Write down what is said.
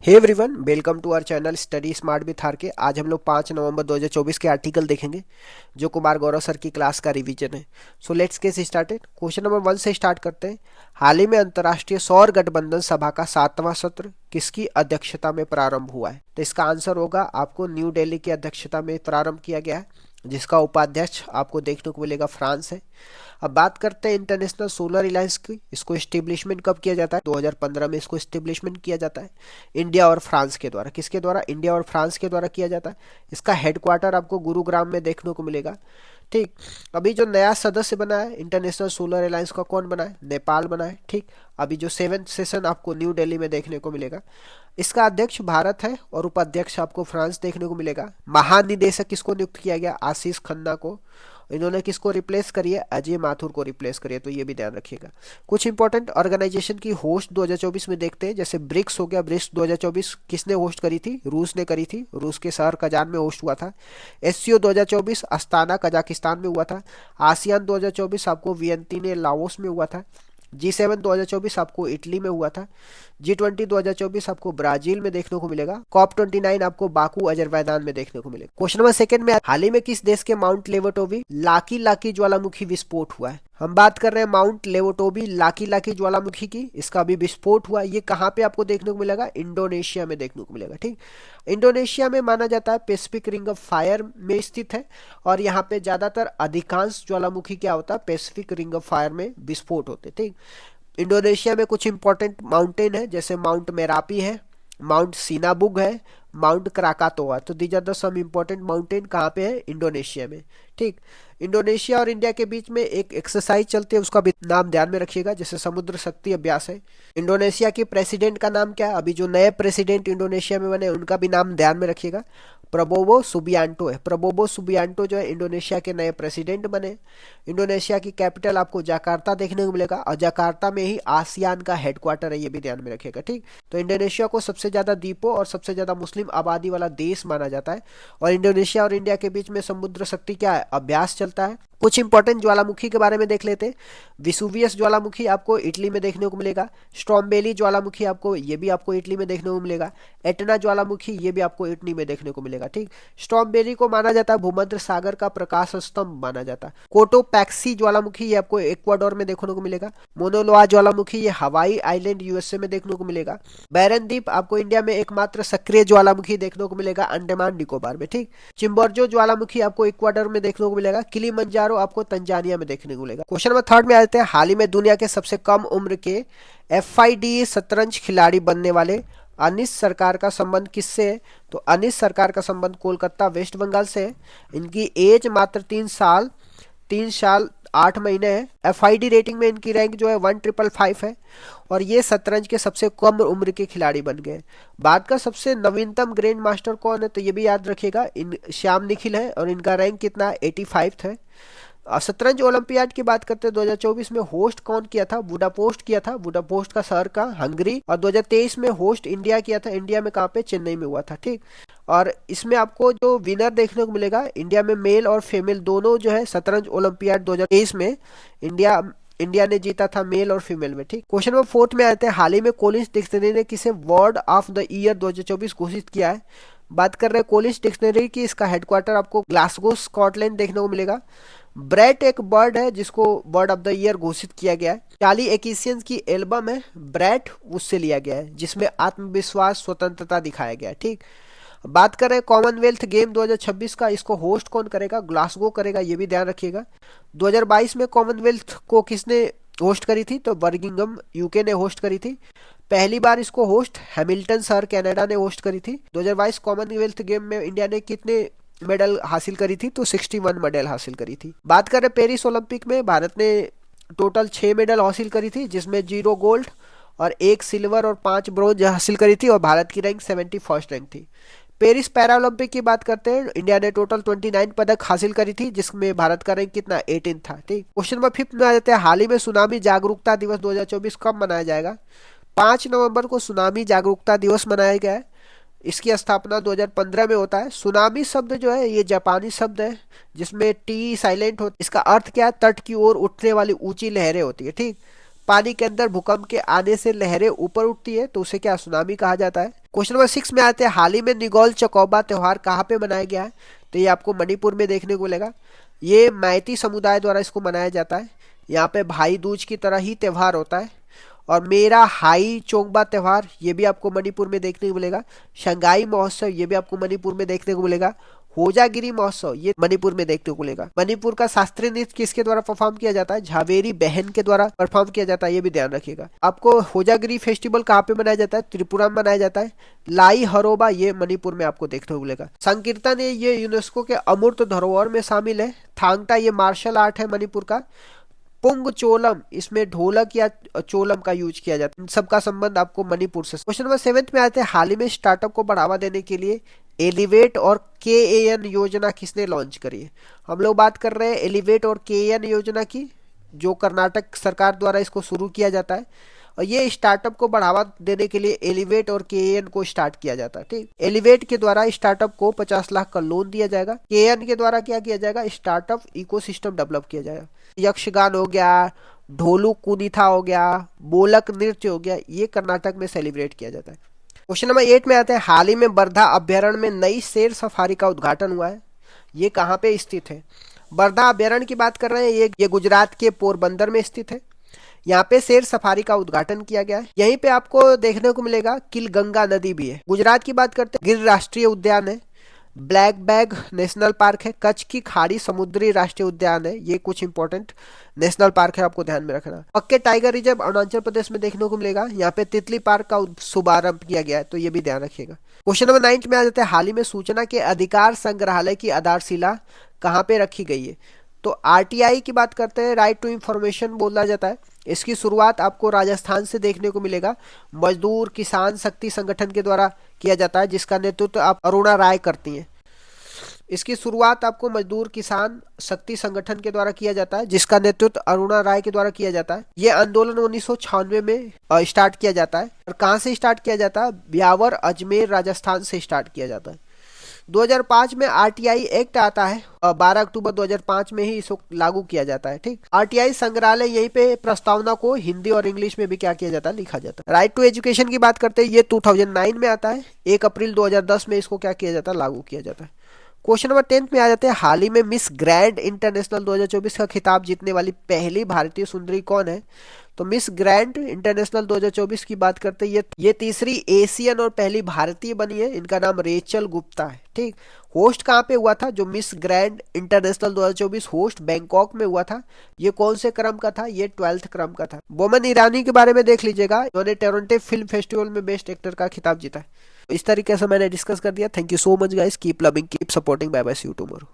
Hey everyone, welcome to our channel study smart with R K. आज हम लोग 5 नवंबर 2024 के आर्टिकल देखेंगे जो कुमार गौरव सर की क्लास का रिवीजन है। So let's get started. Question number 1 से स्टार्ट करते हैं। हाल ही में अंतर्राष्ट्रीय सौर गठबंधन सभा का 7वां सत्र किसकी अध्यक्षता में प्रारंभ हुआ है? तो इसका आंसर होगा आपको न्यू दिल्ली की अध्यक्षता में प्रारंभ किया गया है, जिसका उपाध्यक्ष आपको देखने को मिलेगा फ्रांस है। अब बात करते हैं इंटरनेशनल सोलर अलायंस की। इसको एस्टेब्लिशमेंट कब किया जाता है? 2015 में इसको एस्टेब्लिशमेंट किया जाता है इंडिया और फ्रांस के द्वारा। किसके द्वारा? इंडिया और फ्रांस के द्वारा किया जाता है। इसका हेडक्वार्टर आपको गुरुग्राम में देखने को मिलेगा। ठीक। अभी जो नया सदस्य बना है इंटरनेशनल सोलर अलायंस का, कौन बना है? नेपाल बना है। ठीक। अभी जो 7th सेशन आपको न्यू दिल्ली में देखने को मिलेगा, इसका अध्यक्ष भारत है और उपाध्यक्ष आपको फ्रांस देखने को मिलेगा। महानिदेशक किसको नियुक्त किया गया? आशीष खन्ना को। इन्होंने किसको रिप्लेस करी है? अजय माथुर को रिप्लेस करी है, तो ये भी ध्यान रखिएगा। कुछ इंपॉर्टेंट ऑर्गेनाइजेशन की होस्ट 2024 में देखते हैं। जैसे ब्रिक्स हो गया। ब्रिक्स 2024 किसने होस्ट करी थी? रूस ने करी थी। रूस के शहर कजान में होस्ट हुआ था। एससीओ 2024 अस्ताना कजाकिस्तान में हुआ था। आसियान 2024 आपको वियंतिने लाओस में हुआ था। G7 2024 आपको इटली में हुआ था। G20 2024 आपको ब्राजील में देखने को मिलेगा। COP29 आपको बाकू अजरबैजान में देखने को मिलेगा। क्वेश्चन नंबर 2 में हाल ही में किस देश के माउंट लेवोटोवी लाकी लाकी ज्वालामुखी विस्फोट हुआ है? हम बात कर रहे हैं माउंट लेवोटोवी लाकी लाकी ज्वालामुखी की। इसका भी विस्फोट हुआ। ये कहाँ पे आपको देखने को मिलेगा? इंडोनेशिया में देखने को मिलेगा। ठीक। इंडोनेशिया में माना जाता है पैसिफिक रिंग ऑफ फायर में स्थित है, और यहाँ पे ज्यादातर अधिकांश ज्वालामुखी क्या होता है? पैसिफिक रिंग ऑफ फायर में विस्फोट होते। ठीक। इंडोनेशिया में कुछ इंपॉर्टेंट माउंटेन है, जैसे माउंट मेरापी है, माउंट सिनाबुग है, माउंट क्राकातोआ। तो these are the some important mountain कहाँ पे है? इंडोनेशिया में। ठीक। इंडोनेशिया और इंडिया के बीच में एक एक्सरसाइज चलती है, उसका भी नाम ध्यान में रखिएगा, जैसे समुद्र शक्ति अभ्यास है। इंडोनेशिया के प्रेसिडेंट का नाम क्या है? अभी जो नए प्रेसिडेंट इंडोनेशिया में बने उनका भी नाम ध्यान में रखिएगा। प्रबोवो सुबियांटो है। प्रबोवो सुबियांटो जो है इंडोनेशिया के नए प्रेसिडेंट बने। इंडोनेशिया की कैपिटल आपको जकार्ता देखने को मिलेगा, और जकार्ता में ही आसियान का हेडक्वार्टर है, ये भी ध्यान में रखिएगा। ठीक। तो इंडोनेशिया को सबसे ज्यादा द्वीपों और सबसे ज्यादा मुस्लिम आबादी वाला देश माना जाता है, और इंडोनेशिया और इंडिया के बीच में समुद्र शक्ति क्या है? अभ्यास चलता है। कुछ इंपॉर्टेंट ज्वालामुखी के बारे में देख लेते हैं। विसुवियस ज्वालामुखी आपको इटली में देखने को मिलेगा। स्ट्रॉम्बेली ज्वालामुखी आपको, ये भी आपको इटली में देखने को मिलेगा। एटना ज्वालामुखी, ये भी आपको इटली में देखने को मिलेगा। ठीक। स्ट्रॉम्बेली को माना जाता है भूमध्य सागर का प्रकाश स्तंभ माना जाता है। कोटोपैक्सी ज्वालामुखी, ये आपको इक्वाडोर में देखने को मिलेगा। मोनोलोआ ज्वालामुखी, ये हवाई आइलैंड यूएसए में देखने को मिलेगा। बैरन द्वीप आपको इंडिया में एकमात्र सक्रिय ज्वालामुखी देखने को मिलेगा अंडमान निकोबार में। ठीक। चिम्बोर्जो ज्वालामुखी आपको इक्वाडोर में देखने को मिलेगा। किलिमंजारो आपको तंजानिया में देखने को मिलेगा। क्वेश्चन नंबर 3 में आते हैं। हाल ही में दुनिया के सबसे कम उम्र के FIDE शतरंज खिलाड़ी बनने वाले अनिश सरकार का संबंध किससे है? तो अनिश सरकार का संबंध कोलकाता वेस्ट बंगाल से है। इनकी एज मात्र 3 साल 8 महीने है। FIDE रेटिंग में इनकी रैंक जो है 1555 है, और ये शतरंज के सबसे कम उम्र के खिलाड़ी बन गए। बात का सबसे नवीनतम ग्रैंड मास्टर कौन है? तो ये भी याद रखिएगा, इन श्याम निखिल है, और इनका रैंक कितना है? 85 है। शतरंज ओलंपियाड की बात करते हैं। 2024 में होस्ट कौन किया था? बुडापेस्ट किया था। बुडापेस्ट का शहर का हंगरी। और 2023 में होस्ट इंडिया किया था। इंडिया में कहाँ पे? चेन्नई में हुआ था। ठीक। और इसमें आपको जो विनर देखने को मिलेगा, इंडिया में मेल और फीमेल दोनों जो है शतरंज ओलंपियाड 2023 में इंडिया ने जीता था, मेल और फीमेल में। ठीक। क्वेश्चन नंबर 4 में आते हैं। हाल ही में कोलिंस डिक्शनरी ने किसे वर्ड ऑफ द ईयर 2024 घोषित किया है? बात कर रहे हैं कोलिंस डिक्शनरी की। इसका हेडक्वार्टर आपको ग्लासगो स्कॉटलैंड देखने को मिलेगा। ब्रैट एक बर्ड है जिसको बर्ड ऑफ द ईयर घोषित किया गया है। चार्ली एकिसियंस की एल्बम है ब्रैट, उससे लिया गया है, जिसमें आत्मविश्वास स्वतंत्रता दिखाया गया है। ठीक। बात करें कॉमनवेल्थ गेम 2026 का, इसको होस्ट कौन करेगा? ग्लासगो करेगा, ये भी ध्यान रखिएगा। 2022 में कॉमनवेल्थ को किसने होस्ट करी थी? तो बर्मिंघम यूके ने होस्ट करी थी। पहली बार इसको होस्ट हैमिल्टन शहर कनाडा ने होस्ट करी थी। 2022 कॉमनवेल्थ गेम में इंडिया ने कितने मेडल हासिल करी थी? तो 61 मेडल हासिल करी थी। बात करें पेरिस ओलंपिक में, भारत ने टोटल 6 मेडल हासिल करी थी, जिसमें 0 गोल्ड और 1 सिल्वर और 5 ब्रोंज हासिल करी थी, और भारत की रैंक 71st रैंक थी। पेरिस पैरालंपिक की बात करते हैं। इंडिया ने टोटल 29 पदक हासिल करी थी, जिसमें भारत का रैंक कितना? 18 था। ठीक। क्वेश्चन नंबर 5 में आ जाते हैं। हाल ही में सुनामी जागरूकता दिवस 2024 कब मनाया जाएगा? 5 नवंबर को सुनामी जागरूकता दिवस मनाया गया है। इसकी स्थापना 2015 में होता है। सुनामी शब्द जो है ये जापानी शब्द है, जिसमें टी साइलेंट होता है। इसका अर्थ क्या है? तट की ओर उठने वाली ऊंची लहरें होती है। ठीक। पानी के अंदर भूकंप के आने से लहरें ऊपर उठती है तो उसे क्या सुनामी कहा जाता है। क्वेश्चन नंबर 6 में आते हैं, हाल ही में निगोल चकौबा त्योहार कहाँ पे मनाया गया है। तो ये आपको मणिपुर में देखने को मिलेगा। ये मैती समुदाय द्वारा इसको मनाया जाता है। यहाँ पे भाई दूज की तरह ही त्योहार होता है। और मेरा हाई चोंगबा त्योहार ये भी आपको मणिपुर में देखने को मिलेगा। शंघाई महोत्सव ये भी आपको मणिपुर में देखने को मिलेगा। होजागिरी महोत्सव ये मणिपुर में देखने को मिलेगा। मणिपुर का शास्त्रीय नृत्य किसके द्वारा परफॉर्म किया जाता है, झावेरी बहन के द्वारा परफॉर्म किया जाता है, ये भी ध्यान रखिएगा। आपको होजागिरी फेस्टिवल कहाँ पे मनाया जाता है, त्रिपुरा में मनाया जाता है। लाई हरोबा ये मणिपुर में आपको देखने को मिलेगा। संकीर्तन ये यूनेस्को के अमूर्त धरोहर में शामिल है। थांगटा ये मार्शल आर्ट है मणिपुर का। पुंग चोलम इसमें ढोलक या चोलम का यूज किया जाता है। इन सबका संबंध आपको मणिपुर से। क्वेश्चन नंबर 7 में आते हैं, हाल ही में स्टार्टअप को बढ़ावा देने के लिए एलिवेट और KAN योजना किसने लॉन्च करी है। हम लोग बात कर रहे हैं एलिवेट और KAN योजना की, जो कर्नाटक सरकार द्वारा इसको शुरू किया जाता है। और ये स्टार्टअप को बढ़ावा देने के लिए एलिवेट और KAN को स्टार्ट किया जाता है। ठीक, एलिवेट के द्वारा स्टार्टअप को 50 लाख का लोन दिया जाएगा। KAN के द्वारा क्या किया जाएगा, स्टार्टअप इकोसिस्टम डेवलप किया जाएगा। यक्षगान हो गया, ढोलू कुनीथा हो गया, बोलक नृत्य हो गया, ये कर्नाटक में सेलिब्रेट किया जाता है। क्वेश्चन नंबर 8 में आते हैं, हाल ही में वर्धा अभ्यारण्य में नई शेर सफारी का उद्घाटन हुआ है। ये कहाँ पे स्थित है, वर्धा अभ्यारण्य की बात कर रहे हैं। ये गुजरात के पोरबंदर में स्थित है। यहाँ पे शेर सफारी का उद्घाटन किया गया है। यहीं पे आपको देखने को मिलेगा किलगंगा नदी भी है। गुजरात की बात करते हैं, गिर राष्ट्रीय उद्यान है, ब्लैक बैग नेशनल पार्क है, कच्छ की खाड़ी समुद्री राष्ट्रीय उद्यान है। ये कुछ इंपॉर्टेंट नेशनल पार्क है, आपको ध्यान में रखना। पक्के टाइगर रिजर्व अरुणाचल प्रदेश में देखने को मिलेगा। यहाँ पे तितली पार्क का शुभारंभ किया गया है, तो ये भी ध्यान रखिएगा। क्वेश्चन नंबर 9 में आ जाते हैं, हाल ही में सूचना के अधिकार संग्रहालय की आधारशिला कहाँ पे रखी गई है। तो RTI की बात करते हैं, राइट टू इंफॉर्मेशन बोला जाता है। इसकी शुरुआत आपको राजस्थान से देखने को मिलेगा। मजदूर किसान शक्ति संगठन के द्वारा किया जाता है, जिसका नेतृत्व आप अरुणा राय करती हैं। इसकी शुरुआत आपको मजदूर किसान शक्ति संगठन के द्वारा किया जाता है, जिसका नेतृत्व अरुणा राय के द्वारा किया जाता है। ये आंदोलन 1996 में स्टार्ट किया जाता है। और कहाँ से स्टार्ट किया जाता है, ब्यावर अजमेर राजस्थान से स्टार्ट किया जाता है। 2005 में RTI एक्ट आता है और 12 अक्टूबर 2005 में ही इसको लागू किया जाता है। ठीक, RTI संग्रहालय यहीं पे प्रस्तावना को हिंदी और इंग्लिश में भी क्या किया जाता है, लिखा जाता है। राइट टू एजुकेशन की बात करते हैं, ये 2009 में आता है। 1 अप्रैल 2010 में इसको क्या किया जाता है, लागू किया जाता है। क्वेश्चन नंबर 10 में आ जाते हैं, हाल ही में मिस ग्रैंड इंटरनेशनल 2024 का खिताब जीतने वाली पहली भारतीय सुंदरी कौन है। तो मिस ग्रैंड इंटरनेशनल 2024 की बात करते हैं, ये तीसरी एशियन और पहली भारतीय बनी है। इनका नाम रेचल गुप्ता है। ठीक, होस्ट कहाँ पे हुआ था, जो miss grand international 2024 host Bangkok में हुआ था। ये कौन से क्रम का था, ये 12th क्रम का था। बोमन ईरानी के बारे में देख लीजिएगा, इन्होंने टोरंटो फिल्म फेस्टिवल में बेस्ट एक्टर का खिताब जीता है। इस तरीके से मैंने डिस्कस कर दिया। Thank you so much guys, keep loving, keep supporting, bye bye, see you tomorrow.